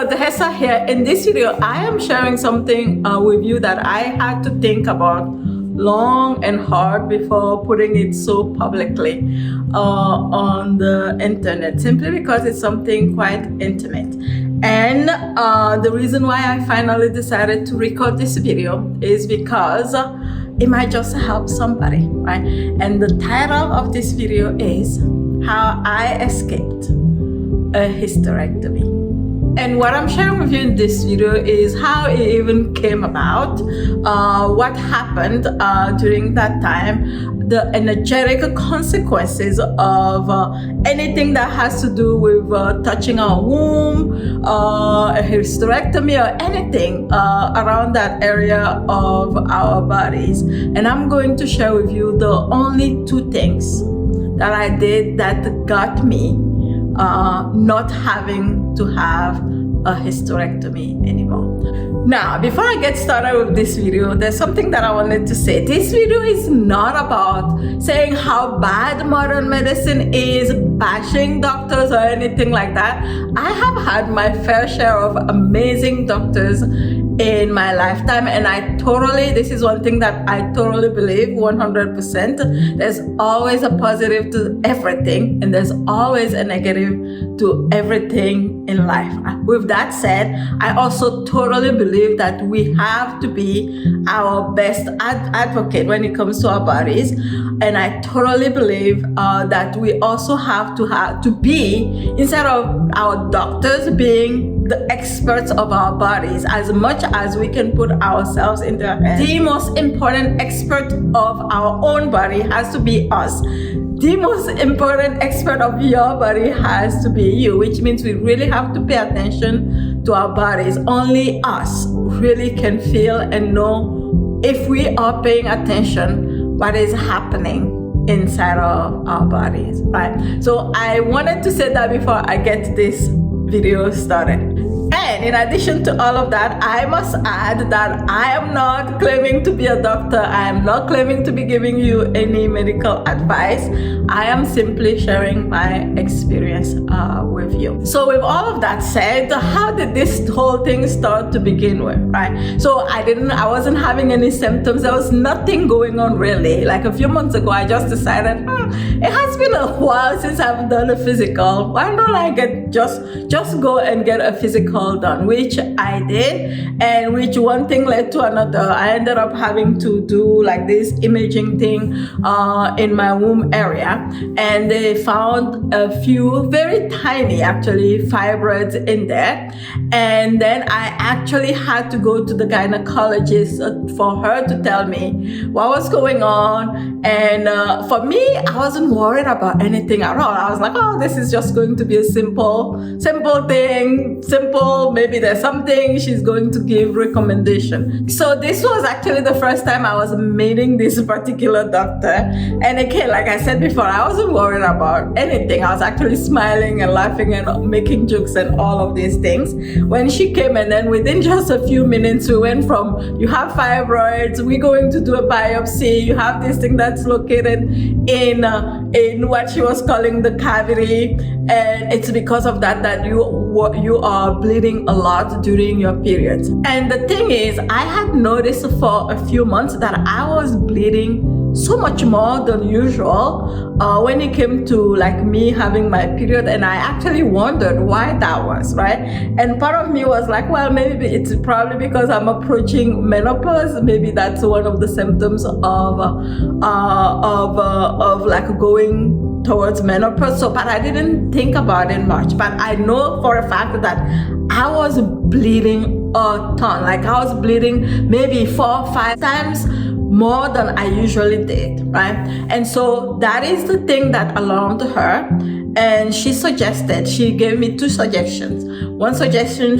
So Dihessa here. In this video, I am sharing something with you that I had to think about long and hard before putting it so publicly on the internet, simply because it's something quite intimate. And the reason why I finally decided to record this video is because it might just help somebody, right? And the title of this video is How I Escaped a Hysterectomy. And what I'm sharing with you in this video is how it even came about, what happened during that time, the energetic consequences of anything that has to do with touching our womb, a hysterectomy, or anything around that area of our bodies. And I'm going to share with you the only two things that I did that got me not having to have a hysterectomy anymore. Now, before I get started with this video, there's something that I wanted to say. This video is not about saying how bad modern medicine is, bashing doctors or anything like that. I have had my fair share of amazing doctors in my lifetime, and this is one thing that I totally believe 100%. There's always a positive to everything, and there's always a negative to everything in life. With that said, I also totally believe that we have to be our best advocate when it comes to our bodies, and I totally believe that we also have to be, instead of our doctors being the experts of our bodies, as much as we can put ourselves in their hands, the most important expert of our own body has to be us. The most important expert of your body has to be you, which means we really have to pay attention to our bodies. Only us really can feel and know if we are paying attention what is happening inside of our bodies, right? So I wanted to say that before I get this video started. And in addition to all of that, I must add that I am not claiming to be a doctor. I am not claiming to be giving you any medical advice. I am simply sharing my experience with you. So with all of that said, how did this whole thing start to begin with, right? So I wasn't having any symptoms. There was nothing going on really. Like a few months ago, I just decided, it has been a while since I've done a physical. Why don't I just go and get a physical done, which I did, and which one thing led to another. I ended up having to do like this imaging thing in my womb area, and they found a few very tiny actually fibroids in there. And then I actually had to go to the gynecologist for her to tell me what was going on. And for me, I wasn't worried about anything at all. I was like, oh, this is just going to be a simple thing, maybe there's something, she's going to give recommendation. So this was actually the first time I was meeting this particular doctor. And again, like I said before, I wasn't worried about anything. I was actually smiling and laughing and making jokes and all of these things when she came. And then within just a few minutes, we went from, you have fibroids, we're going to do a biopsy, you have this thing that's located in what she was calling the cavity, and it's because of that you are bleeding a lot during your periods. And the thing is, I had noticed for a few months that I was bleeding so much more than usual when it came to like me having my period, and I actually wondered why that was, right? And part of me was like, well, maybe it's probably because I'm approaching menopause. Maybe that's one of the symptoms of like going towards menopause. So, but I didn't think about it much. But I know for a fact that I was bleeding a ton. Like I was bleeding maybe 4 or 5 times more than I usually did, right? And so that is the thing that alarmed her. And she gave me 2 suggestions. One suggestion,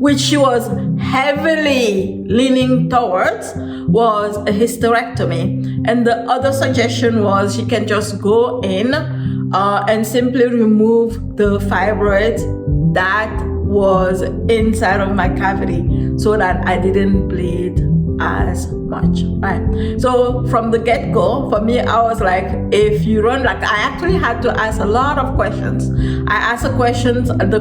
which she was heavily leaning towards, was a hysterectomy. And the other suggestion was she can just go in and simply remove the fibroids that was inside of my cavity so that I didn't bleed as much, right? So from the get-go, for me, I was like, if you run, like, I actually had to ask a lot of questions. I asked the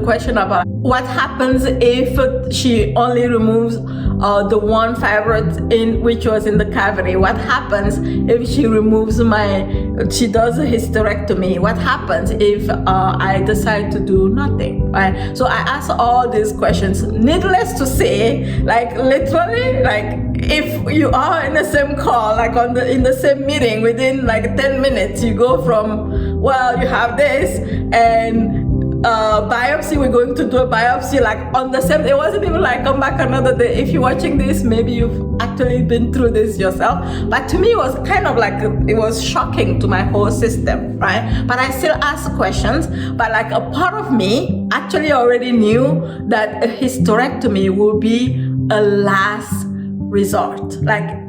question about what happens if she only removes the one fibroid which was in the cavity. What happens if she she does a hysterectomy? What happens if I decide to do nothing, right? So I asked all these questions. Needless to say, like, literally, like, if you are in the same call, like in the same meeting, within like 10 minutes, you go from, well, you have this, and biopsy, we're going to do a biopsy, like on the same, it wasn't even like come back another day. If you're watching this, maybe you've actually been through this yourself, but to me it was kind of like, it was shocking to my whole system, right? But I still asked questions, but like a part of me actually already knew that a hysterectomy will be a last resort. Like,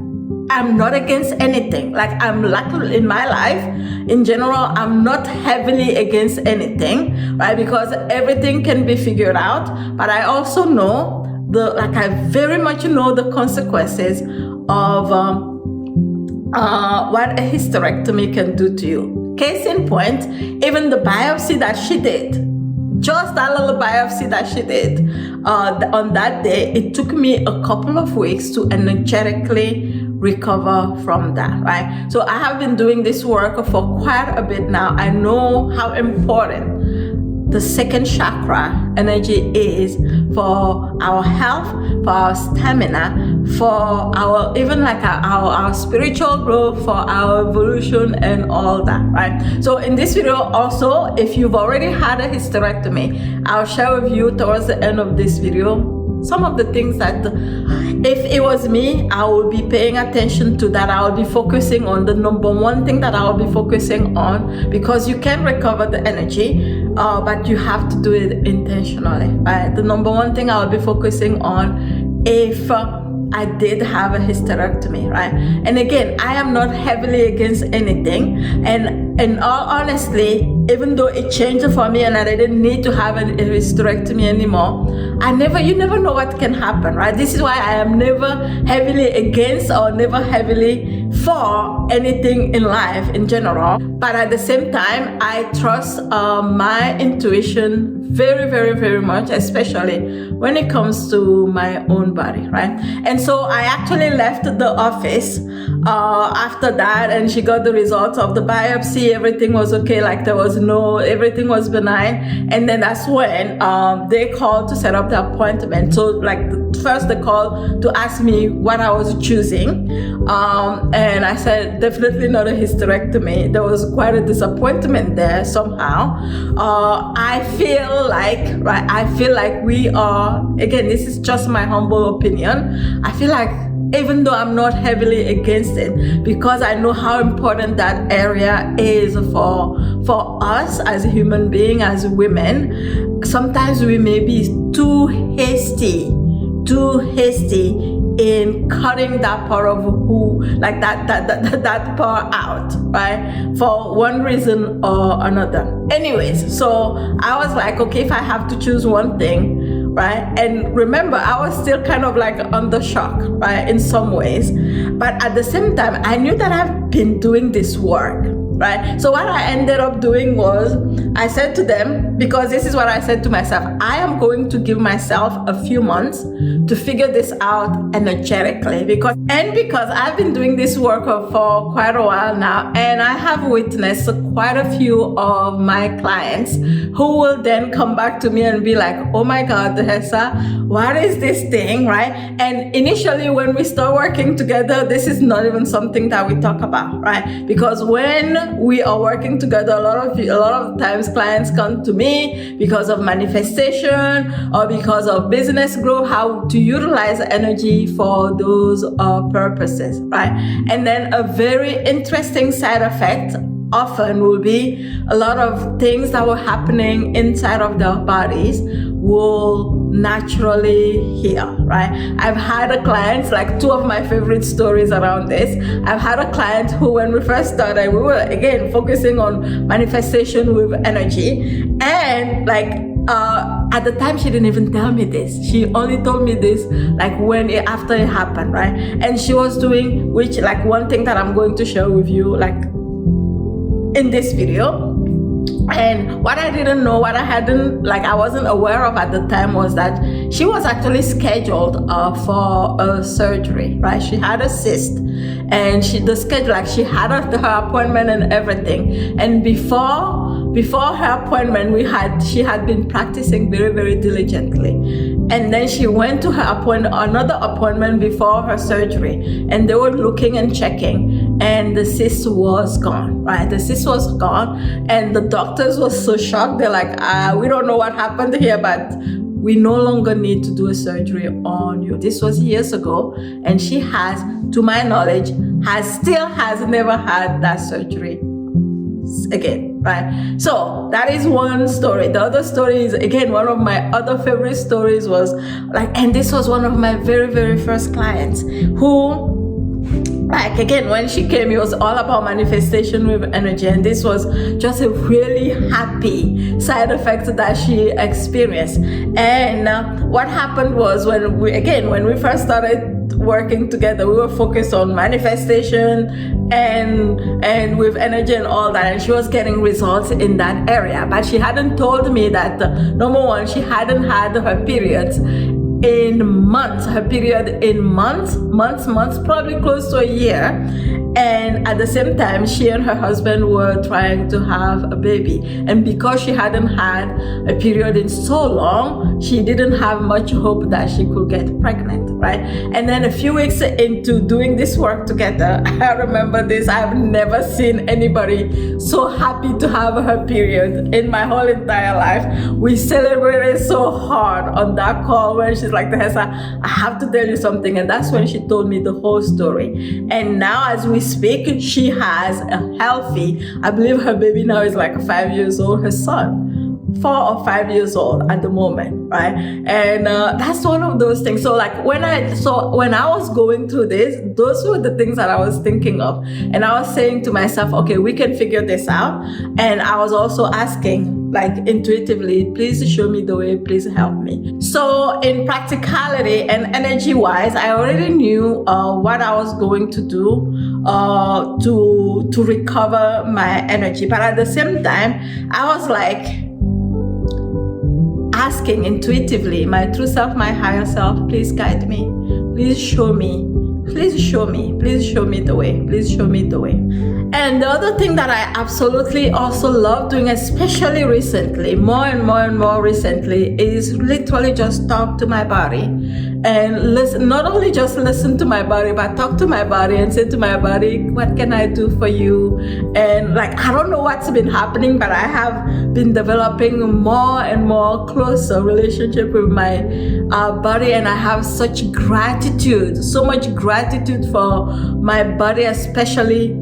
I'm not against anything. Like, I'm lucky in my life, in general, I'm not heavily against anything, right? Because everything can be figured out. But I also know I very much know the consequences of what a hysterectomy can do to you. Case in point, even the biopsy that she did, just that little biopsy that she did on that day, it took me a couple of weeks to energetically recover from that, right? So I have been doing this work for quite a bit now. I know how important the second chakra energy is for our health, for our stamina, for our, even like our spiritual growth, for our evolution and all that, right? So in this video also, if you've already had a hysterectomy, I'll share with you towards the end of this video some of the things that, if it was me, I would be paying attention to, that I will be focusing on. The number one thing that I will be focusing on, because you can recover the energy, but you have to do it intentionally, right? The number one thing I will be focusing on if I did have a hysterectomy, right? And again, I am not heavily against anything, and in all honesty, even though it changed for me and I didn't need to have a hysterectomy anymore, you never know what can happen, right? This is why I am never heavily against or never heavily for anything in life in general. But at the same time, I trust my intuition very, very, very much, especially when it comes to my own body, right? And so I actually left the office after that, and she got the results of the biopsy. Everything was okay, like everything was benign. And then that's when they called to set up the appointment. So like first they called to ask me what I was choosing, and I said definitely not a hysterectomy. There was quite a disappointment there somehow. I feel like we are, again, this is just my humble opinion, I feel like, even though I'm not heavily against it, because I know how important that area is for us as a human being, as women, sometimes we may be too hasty in cutting that part of that part out, right? For one reason or another. Anyways, so I was like, okay, if I have to choose one thing, right? And remember, I was still kind of like under shock, right? In some ways. But at the same time, I knew that I've been doing this work, right? So what I ended up doing was, I said to them, because this is what I said to myself, I am going to give myself a few months to figure this out energetically, because I've been doing this work for quite a while now, and I have witnessed quite a few of my clients who will then come back to me and be like, oh my God, Dihessa, what is this thing, right? And initially when we start working together, this is not even something that we talk about, right? Because when we are working together, a lot of times clients come to me because of manifestation or because of business growth, how to utilize energy for those purposes, right? And then a very interesting side effect often will be a lot of things that were happening inside of their bodies will naturally heal, right? I've had a client, like two of my favorite stories around this. I've had a client who, when we first started, we were again focusing on manifestation with energy, and like at the time, she didn't even tell me this. She only told me this like after it happened, right? And she was doing, which like one thing that I'm going to share with you, like in this video. And what I didn't know, what I wasn't aware of at the time, was that she was actually scheduled for a surgery, right? She had a cyst, and she had her appointment and everything. And before her appointment, she had been practicing very, very diligently. And then she went to another appointment before her surgery, and they were looking and checking, and the cyst was gone, right? The cyst was gone, and the doctors were so shocked. They're like, we don't know what happened here, but we no longer need to do a surgery on you. This was years ago, and she has, to my knowledge, still has never had that surgery again, right? So that is one story. The other story is, again, one of my other favorite stories was like, and this was one of my very, very first clients who, like, again, when she came, it was all about manifestation with energy, and this was just a really happy side effect that she experienced. And what happened was, when we first started working together, we were focused on manifestation and with energy and all that, and she was getting results in that area. But she hadn't told me that, number one, she hadn't had her periods in months, probably close to a year. And at the same time, she and her husband were trying to have a baby. And because she hadn't had a period in so long, she didn't have much hope that she could get pregnant, right? And then a few weeks into doing this work together, I remember this, I've never seen anybody so happy to have her period in my whole entire life. We celebrated so hard on that call when she's like, Dihessa, I have to tell you something. And that's when she told me the whole story. And now as we speak, she has a healthy, I believe her baby now is like 5 years old, her son, 4 or 5 years old at the moment, right? And that's one of those things. So like when I was going through this, those were the things that I was thinking of. And I was saying to myself, okay, we can figure this out. And I was also asking, like, intuitively, please show me the way, please help me. So in practicality and energy wise, I already knew what I was going to do to recover my energy. But at the same time, I was like asking intuitively, my true self, my higher self, please guide me, please show me, please show me, please show me the way, please show me the way. And the other thing that I absolutely also love doing, especially recently, more and more recently, is literally just talk to my body and listen. Not only just listen to my body, but talk to my body and say to my body, what can I do for you? And like, I don't know what's been happening, but I have been developing more and more closer relationship with my body, and I have such gratitude, so much gratitude for my body, especially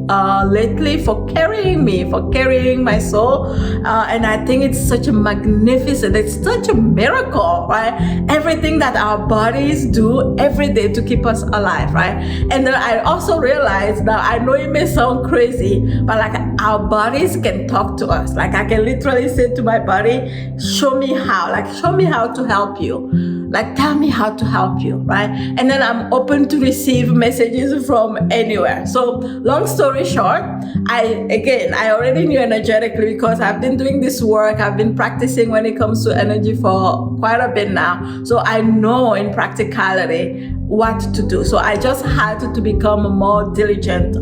lately, for carrying me, for carrying my soul. And I think it's such a magnificent, it's such a miracle, right? Everything that our bodies do every day to keep us alive, right? And then I also realized that, I know it may sound crazy, but like, our bodies can talk to us. Like, I can literally say to my body, show me how, like, show me how to help you. Like, tell me how to help you, right? And then I'm open to receive messages from anywhere. So long story short, I already knew energetically, because I've been doing this work, I've been practicing when it comes to energy for quite a bit now. So I know in practicality what to do. So I just had to become more diligent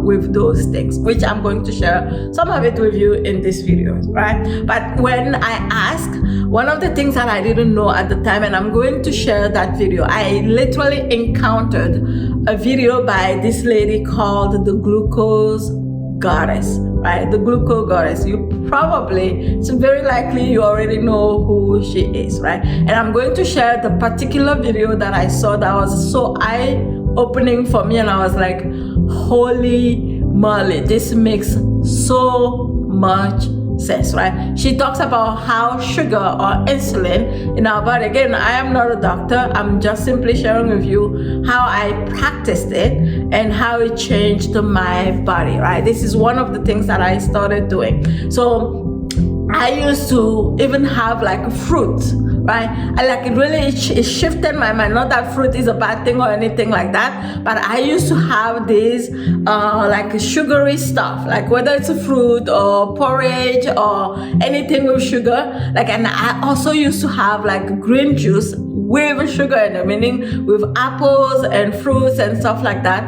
with those things, which I'm going to share some of it with you in this video, right? But when I asked, one of the things that I didn't know at the time, and I'm going to share that video, I literally encountered a video by this lady called the Glucose Goddess, right? The Glucose Goddess. It's very likely you already know who she is, right? And I'm going to share the particular video that I saw that was so eye-opening for me, and I was like, holy moly, this makes so much sense, right? She talks about how sugar or insulin in our body, again, I am not a doctor, I'm just simply sharing with you how I practiced it and how it changed my body, right? This is one of the things that I started doing. So I used to even have like fruit right? I like it really, it shifted my mind. Not that fruit is a bad thing or anything like that, but I used to have this like sugary stuff, like whether it's a fruit or porridge or anything with sugar, like, and I also used to have like green juice with sugar in it, meaning with apples and fruits and stuff like that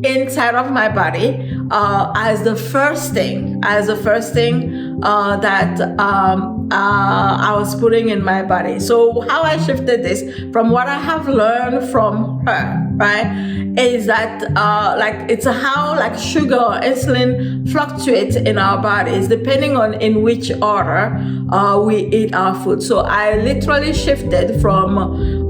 inside of my body as the first thing that I was putting in my body. So how I shifted this from what I have learned from her, right, is that like it's how like sugar or insulin fluctuates in our bodies depending on in which order we eat our food. So I literally shifted from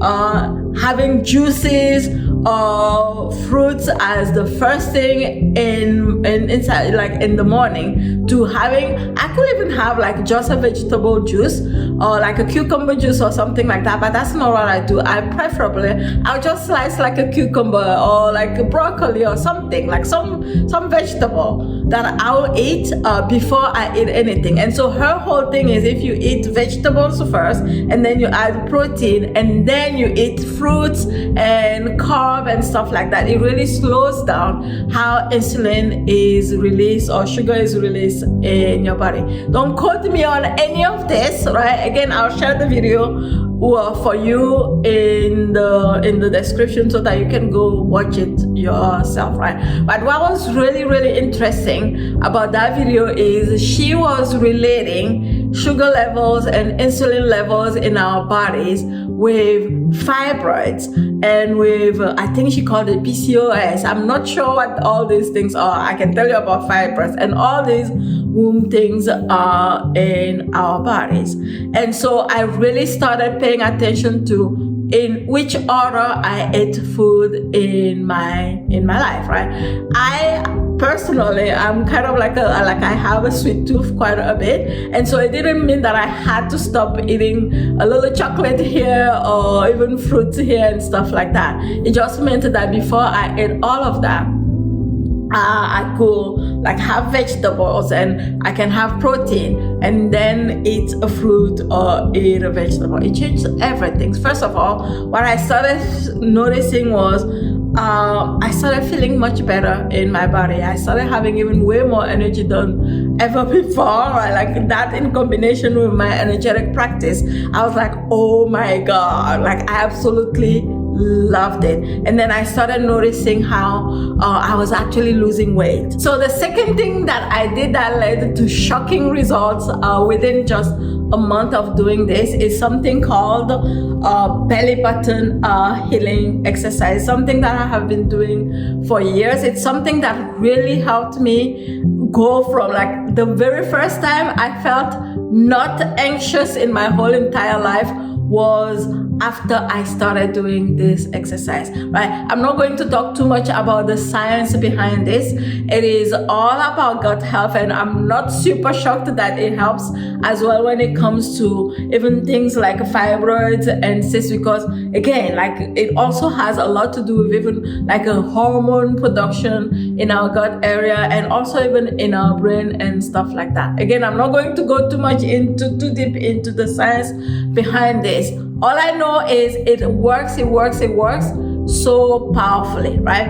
having juices or fruits as the first thing in inside, like in the morning, to having, I could even have like just a vegetable juice or like a cucumber juice or something like that, but that's not what I do. I'll just slice like a cucumber or like a broccoli or something, like some vegetable that I'll eat before I eat anything. And so her whole thing is, if you eat vegetables first and then you add protein and then you eat fruits and carbs and stuff like that, it really slows down how insulin is released or sugar is released in your body. Don't quote me on any of this, right? Again, I'll share the video for you in the description so that you can go watch it yourself, right? But what was really, really interesting about that video is she was relating sugar levels and insulin levels in our bodies with fibroids and with I think she called it PCOS. I'm not sure what all these things are. I can tell you about fibroids and all these womb things are in our bodies. And so I really started paying attention to in which order I ate food in my life, right? I personally, I'm kind of like I have a sweet tooth quite a bit, and so it didn't mean that I had to stop eating a little chocolate here or even fruits here and stuff like that. It just meant that before I ate all of that, I could like have vegetables and I can have protein and then eat a fruit or eat a vegetable. It changed everything. First of all, what I started noticing was I started feeling much better in my body. I started having even way more energy than ever before, right? Like that in combination with my energetic practice, I was like, oh my God, like I absolutely loved it. And then I started noticing how I was actually losing weight. So the second thing that I did that led to shocking results within just a month of doing this is something called belly button healing exercise, something that I have been doing for years. It's something that really helped me go from like the very first time I felt not anxious in my whole entire life was after I started doing this exercise, right? I'm not going to talk too much about the science behind this. It is all about gut health, and I'm not super shocked that it helps as well when it comes to even things like fibroids and cysts, because again, like it also has a lot to do with even like a hormone production in our gut area and also even in our brain and stuff like that. Again, I'm not going to go too deep into the science behind this. All I know is it works so powerfully, right?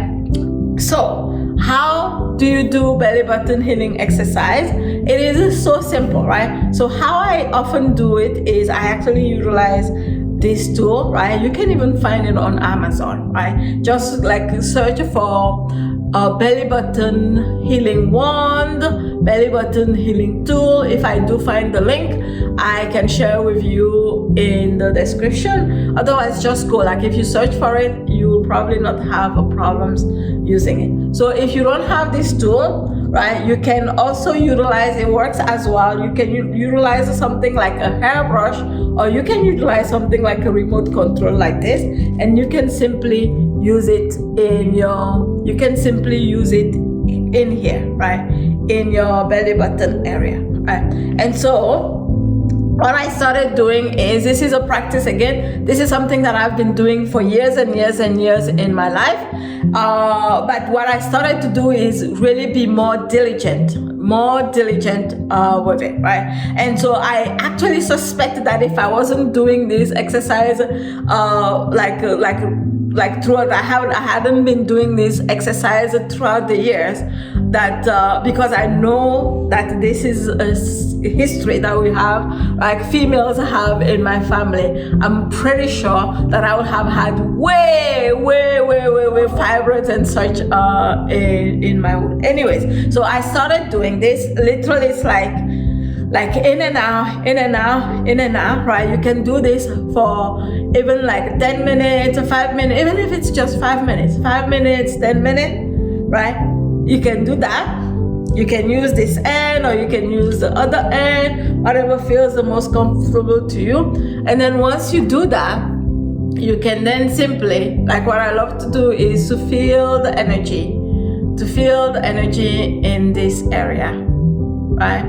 So how do you do belly button healing exercise? It is so simple, right? So how I often do it is I actually utilize this tool, right? You can even find it on Amazon, right? Just like search for belly button healing wand, belly button healing tool. If I do find the link, I can share with you in the description. Otherwise, just go, like if you search for it, you will probably not have problems using it. So if you don't have this tool, right, you can also utilize, it works as well. You can utilize something like a hairbrush, or you can utilize something like a remote control like this, and you can simply use it in here, right, in your belly button area, right? And so what I started doing is, this is a practice again, this is something that I've been doing for years and years and years in my life, but what I started to do is really be more diligent more diligent with it, right? And so I actually suspect that if I wasn't doing this exercise like throughout, I hadn't been doing this exercise throughout the years, that because I know that this is a history that we have, like females have in my family, I'm pretty sure that I would have had way fibroids and such in my wound. Anyways, so I started doing this. Literally, it's like in and out, right? You can do this for even like 10 minutes or 5 minutes, even if it's just 5 minutes, 10 minutes, right? You can do that. You can use this end or you can use the other end, whatever feels the most comfortable to you. And then once you do that, you can then simply, like what I love to do is to feel the energy in this area, right?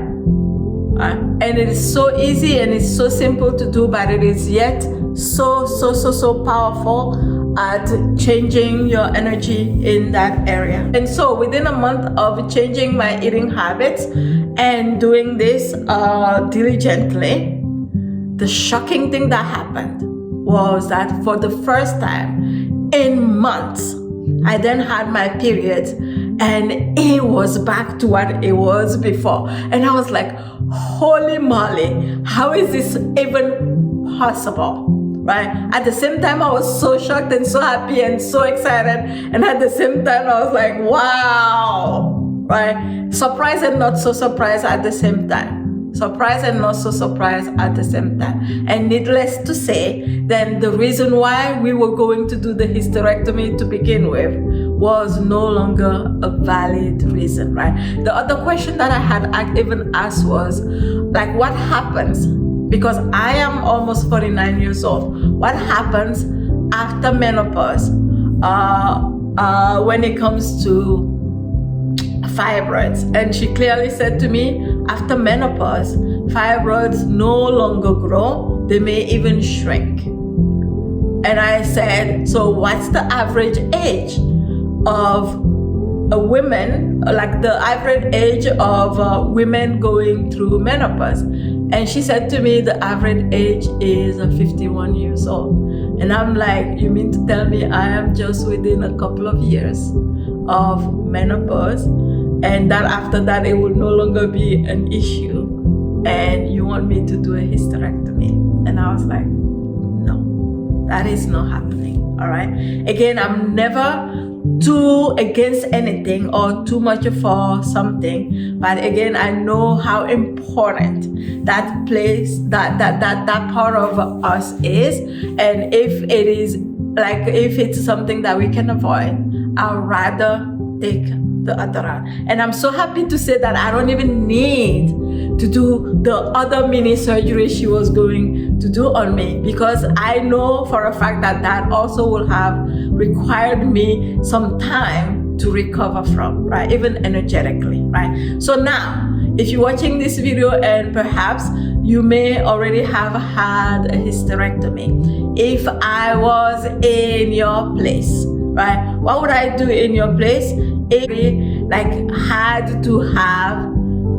And it is so easy and it's so simple to do, but it is yet so powerful at changing your energy in that area. And so within a month of changing my eating habits and doing this diligently, the shocking thing that happened was that for the first time in months, I then had my period and it was back to what it was before. And I was like, holy moly, how is this even possible? Right? At the same time, I was so shocked and so happy and so excited. And at the same time, I was like, wow, right? Surprised and not so surprised at the same time. Surprised and not so surprised at the same time. And needless to say, then the reason why we were going to do the hysterectomy to begin with was no longer a valid reason, right? The other question that I had even asked was, like, what happens? Because I am almost 49 years old. What happens after menopause when it comes to fibroids? And she clearly said to me, after menopause, fibroids no longer grow, they may even shrink. And I said, so what's the average age of a woman, like the average age of women going through menopause? And she said to me, the average age is 51 years old. And I'm like, you mean to tell me I am just within a couple of years of menopause, and that after that it will no longer be an issue, and you want me to do a hysterectomy? And I was like, no, that is not happening. All right. Again, I'm never too against anything or too much for something, but again, I know how important that place, that part of us is, and if it is like, if it's something that we can avoid, I'd rather take the other route. And I'm so happy to say that I don't even need to do the other mini surgery she was going to do on me, because I know for a fact that that also will have required me some time to recover from, right? Even energetically, right? So now, if you're watching this video and perhaps you may already have had a hysterectomy, if I was in your place, right, what would I do in your place? If we had to have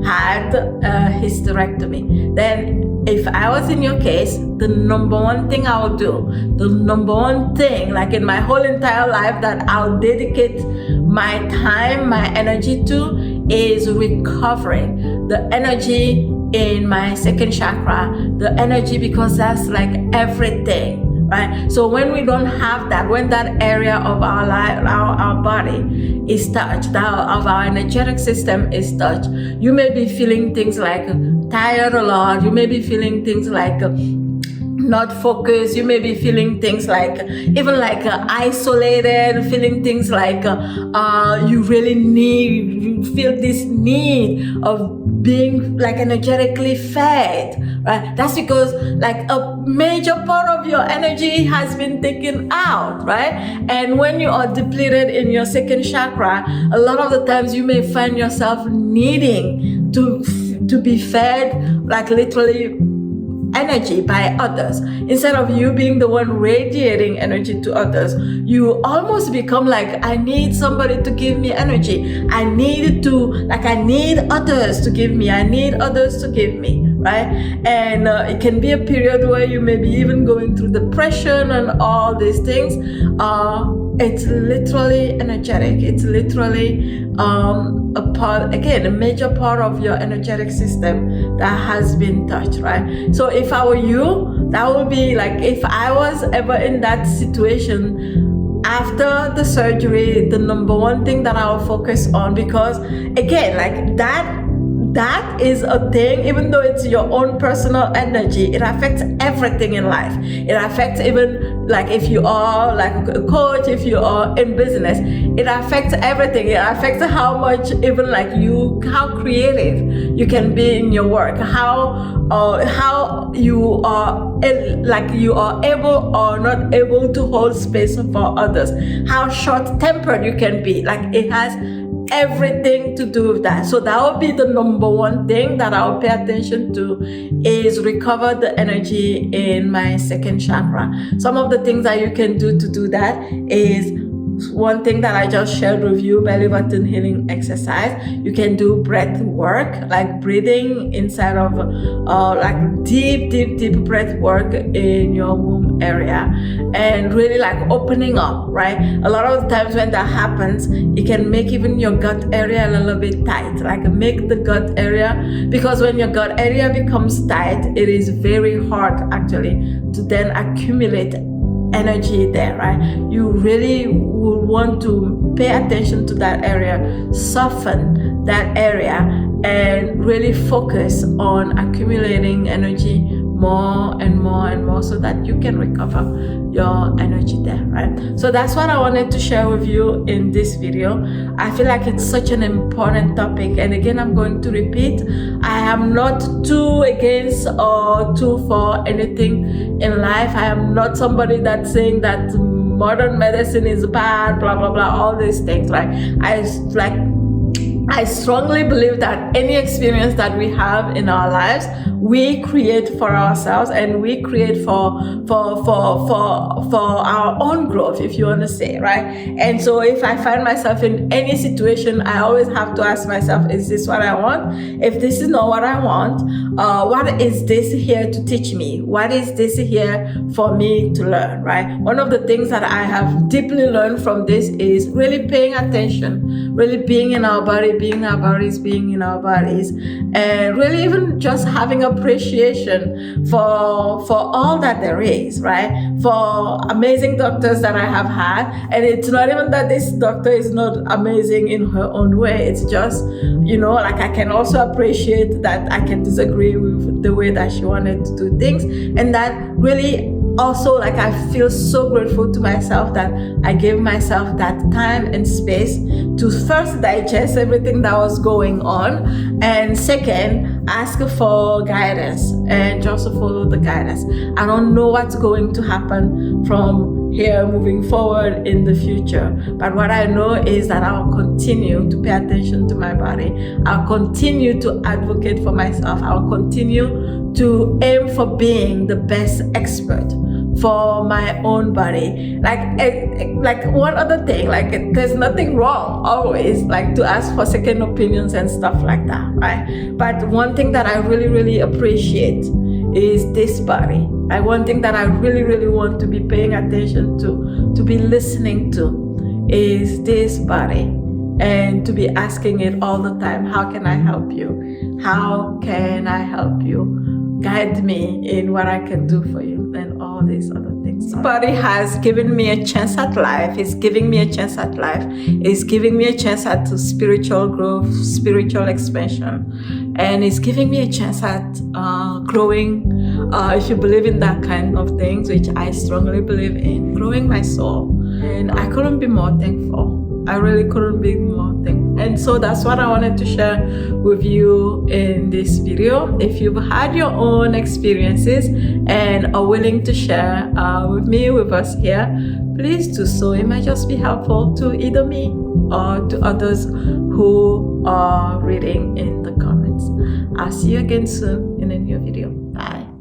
had a hysterectomy, then if I was in your case, the number one thing I would do, the number one thing, like in my whole entire life, that I'll dedicate my time, my energy to, is recovering the energy in my second chakra, the energy, because that's like everything. Right? So when we don't have that, when that area of our life, our body is touched, of our energetic system is touched, you may be feeling things like tired a lot, you may be feeling things like not focused, you may be feeling things like even like isolated, feeling things like you really you feel this need of being like energetically fed, right? That's because like a major part of your energy has been taken out, right? And when you are depleted in your second chakra, a lot of the times you may find yourself needing to be fed, like literally energy by others. Instead of you being the one radiating energy to others, you almost become like, I need somebody to give me energy. I need others to give me. I need others to give me, right? And it can be a period where you may be even going through depression and all these things. It's literally energetic. It's literally a major part of your energetic system that has been touched, right? So if I were you, that would be like, if I was ever in that situation after the surgery, the number one thing that I will focus on, because again, like that is a thing, even though it's your own personal energy, it affects everything in life. It affects even like if you are like a coach, if you are in business, it affects everything. It affects how much even like how creative you can be in your work, how you are able or not able to hold space for others, how short-tempered you can be. Like it has everything to do with that. So that would be the number one thing that I'll pay attention to, is recover the energy in my second chakra. Some of the things that you can do to do that is, one thing that I just shared with you, belly button healing exercise. You can do breath work, like breathing inside of like deep breath work in your womb area, and really like opening up, right? A lot of the times when that happens, it can make even your gut area a little bit tight, like make the gut area, because when your gut area becomes tight, it is very hard actually to then accumulate energy there, right? You really will want to pay attention to that area, soften that area, and really focus on accumulating energy more and more so that you can recover your energy there, right? So that's what I wanted to share with you in this video. I feel like it's such an important topic, and again, I'm going to repeat, I am not too against or too for anything in life. I am not somebody that's saying that modern medicine is bad, blah blah blah, all these things, right? I strongly believe that any experience that we have in our lives, we create for ourselves, and we create for our own growth, if you want to say, right? And so if I find myself in any situation, I always have to ask myself, is this what I want? If this is not what I want, what is this here to teach me? What is this here for me to learn, right? One of the things that I have deeply learned from this is really paying attention, really being in our body, being in our bodies, and really even just having appreciation for all that there is, right? For amazing doctors that I have had, and it's not even that this doctor is not amazing in her own way. It's just, like I can also appreciate that I can disagree with the way that she wanted to do things, and that really also, like, I feel so grateful to myself that I gave myself that time and space to first digest everything that was going on, and second, ask for guidance and just follow the guidance. I don't know what's going to happen from here moving forward in the future, but what I know is that I'll continue to pay attention to my body. I'll continue to advocate for myself. I'll continue to aim for being the best expert for my own body. Like one other thing, like there's nothing wrong always like to ask for second opinions and stuff like that, right? But one thing that I really appreciate is this body. Like one thing that I really want to be paying attention to be listening to is this body, and to be asking it all the time, how can I help you? How can I help you? Guide me in what I can do for you, and all these other things. This body has given me a chance at life. It's giving me a chance at life. It's giving me a chance at spiritual growth, spiritual expansion, and it's giving me a chance at growing, if you believe in that kind of things, which I strongly believe in, growing my soul. And I couldn't be more thankful. I really couldn't be more thankful. And so that's what I wanted to share with you in this video. If you've had your own experiences and are willing to share with me, with us here, please do so. It might just be helpful to either me or to others who are reading in the comments. I'll see you again soon in a new video. Bye.